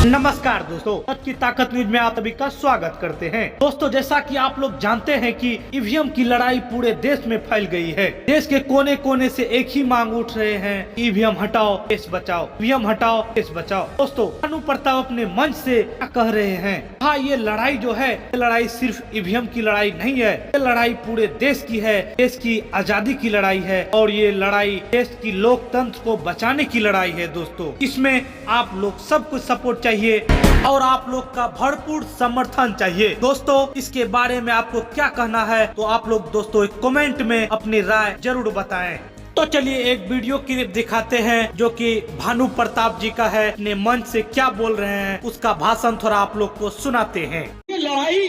नमस्कार दोस्तों, आज की ताकत न्यूज में आप सभी का स्वागत करते हैं। दोस्तों, जैसा कि आप लोग जानते हैं कि ईवीएम की लड़ाई पूरे देश में फैल गई है। देश के कोने कोने से एक ही मांग उठ रहे हैं, ईवीएम हटाओ देश बचाओ, ईवीएम हटाओ देश बचाओ। दोस्तों, भानु प्रताप अपने मंच से क्या कह रहे हैं? हाँ, ये लड़ाई जो है, ये लड़ाई सिर्फ ईवीएम की लड़ाई नहीं है, ये लड़ाई पूरे देश की है, देश की आजादी की लड़ाई है और ये लड़ाई देश की लोकतंत्र को बचाने की लड़ाई है। दोस्तों, इसमें आप लोग सबको सपोर्ट चाहिए और आप लोग का भरपूर समर्थन चाहिए। दोस्तों, इसके बारे में आपको क्या कहना है तो आप लोग दोस्तों एक कमेंट में अपनी राय जरूर बताएं। तो चलिए एक वीडियो क्लिप दिखाते हैं जो कि भानु प्रताप जी का है। अपने मंच से क्या बोल रहे हैं उसका भाषण थोड़ा आप लोग को सुनाते हैं। ये लड़ाई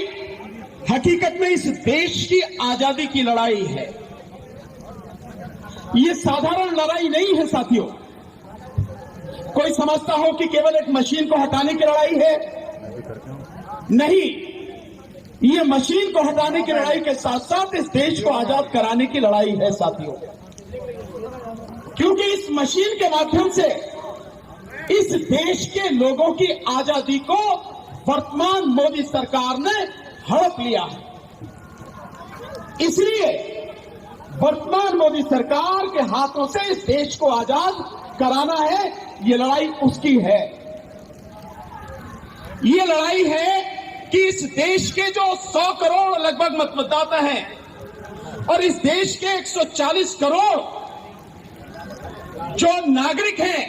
हकीकत में इस देश की आजादी की लड़ाई है। ये साधारण लड़ाई नहीं है साथियों। कोई समझता हो कि केवल एक मशीन को हटाने की लड़ाई है, नहीं। ये मशीन को हटाने की लड़ाई के साथ साथ इस देश को आजाद कराने की लड़ाई है साथियों। क्योंकि इस मशीन के माध्यम से इस देश के लोगों की आजादी को वर्तमान मोदी सरकार ने हड़प लिया है। इसलिए वर्तमान मोदी सरकार के हाथों से इस देश को आजाद कराना है। ये लड़ाई उसकी है। ये लड़ाई है कि इस देश के जो 100 करोड़ लगभग मतदाता हैं और इस देश के 140 करोड़ जो नागरिक हैं,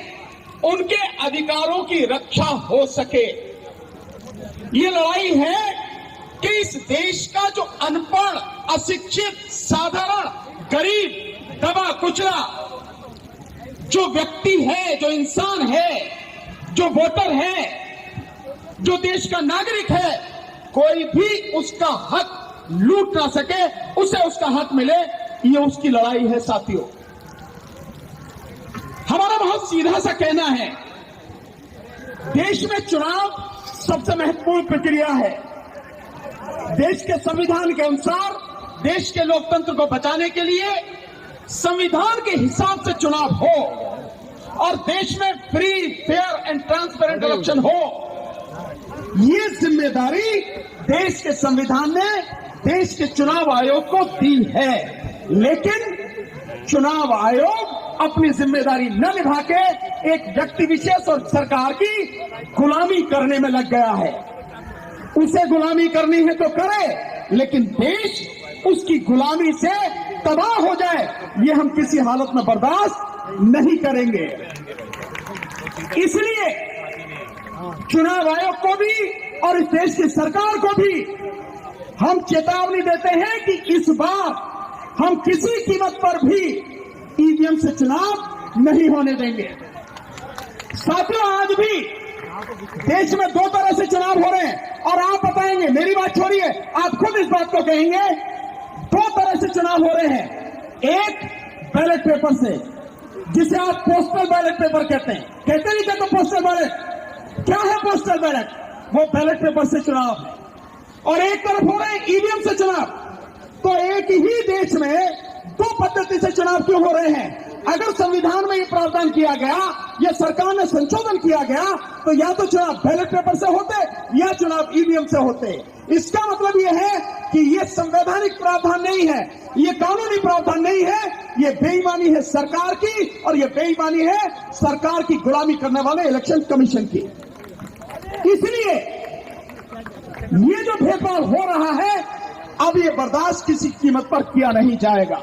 उनके अधिकारों की रक्षा हो सके। ये लड़ाई है कि इस देश का जो अनपढ़, अशिक्षित, साधारण, गरीब, दबा कुचला जो व्यक्ति है, जो इंसान है, जो वोटर है, जो देश का नागरिक है, कोई भी उसका हक लूट ना सके, उसे उसका हक मिले। ये उसकी लड़ाई है साथियों। हमारा बहुत सीधा सा कहना है, देश में चुनाव सबसे महत्वपूर्ण प्रक्रिया है। देश के संविधान के अनुसार देश के लोकतंत्र को बचाने के लिए संविधान के हिसाब से चुनाव हो और देश में free, fair and transparent election हो। ये जिम्मेदारी देश के संविधान ने देश के चुनाव आयोग को दी है। लेकिन चुनाव आयोग अपनी जिम्मेदारी न निभा के एक व्यक्ति विशेष और सरकार की गुलामी करने में लग गया है। उसे गुलामी करनी है तो करे, लेकिन देश उसकी गुलामी से तबाह हो जाए, ये हम किसी हालत में बर्दाश्त नहीं करेंगे। इसलिए चुनाव आयोग को भी और इस देश की सरकार को भी हम चेतावनी देते हैं कि इस बार हम किसी कीमत पर भी ईवीएम से चुनाव नहीं होने देंगे। साथियों, आज भी देश में दो तरह से चुनाव हो रहे हैं और आप बताएंगे, मेरी बात छोड़िए, आप खुद इस बात को कहेंगे। दो तरह से चुनाव हो रहे हैं। एक बैलेट पेपर से, जिसे आप पोस्टल बैलेट पेपर कहते हैं। कहते नहीं कहते पोस्टल बैलेट? क्या है पोस्टल बैलेट? वो बैलेट पेपर से चुनाव है। और एक तरफ हो रहे हैं ईवीएम से चुनाव। तो एक ही देश में दो पद्धति से चुनाव क्यों हो रहे हैं? अगर संविधान में ये प्रावधान किया गया, या सरकार ने संशोधन किया गया, तो या तो चुनाव बैलेट पेपर से होते या चुनाव ईवीएम से होते। इसका मतलब यह है कि ये संवैधानिक प्रावधान नहीं है, ये कानूनी प्रावधान नहीं है, ये बेईमानी है सरकार की और ये बेईमानी है सरकार की गुलामी करने वाले इलेक्शन कमीशन की। इसलिए ये जो भेदभाव हो रहा है, अब ये बर्दाश्त किसी कीमत पर किया नहीं जाएगा।